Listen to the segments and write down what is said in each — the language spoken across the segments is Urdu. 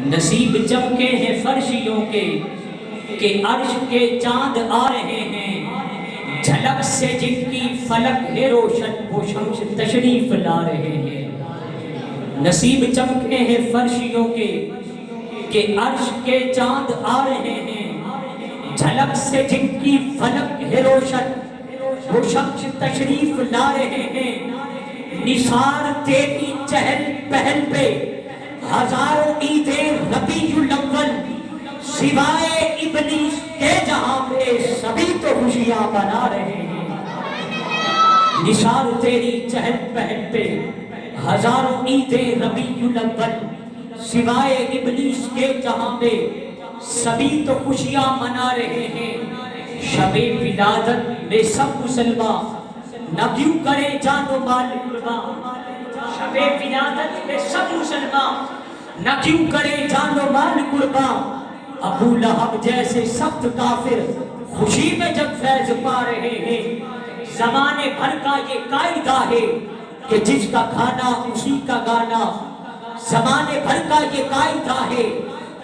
نصیب چمکے ہیں فرشیوں کے کہ عرش کے چاند آ رہے ہیں، جھلک سے جن کی فلک ہے روشن وہ شمس تشریف لا رہے ہیں۔ نصیب چمکے ہیں فرشیوں کے کہ عرش کے چاند آ رہے ہیں، جھلک سے جن کی فلک ہے روشن وہ شمس تشریف لا رہے ہیں۔ نثار تیری چہل پہل پہ ہزاروں عید ربیع الاول، سوائے ابلیس کے جہاں پہ سبھی تو خوشیاں منا رہے ہیں۔ نثار تیری چہل پہل پہ ہزاروں عید ربیع الاول، سوائے ابلیس کے جہاں پہ سبھی تو خوشیاں منا رہے ہیں۔ شب ولادت میں سب مسلمان نہ کیوں کرے جان و مال قربان، شب ولادت میں سب مسلمان نہ کیوں کرے جان و مال قربان۔ ابو لہب جیسے سخت کافر خوشی میں جب فیض پا رہے ہیں، زمانے بھر کا یہ قاعدہ ہے کہ جس کا کھانا اسی کا گانا، زمانے بھر کا یہ قاعدہ ہے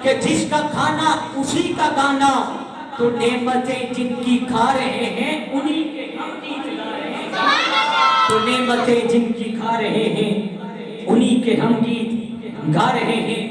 کہ جس کا کھانا اسی کا گانا، تو نعمتیں جن کی کھا رہے ہیں انہی کے ہم گیت گا رہے ہیں، تو نعمتیں جن کی کھا رہے ہیں انہی کے ہم گیت گا رہے ہیں۔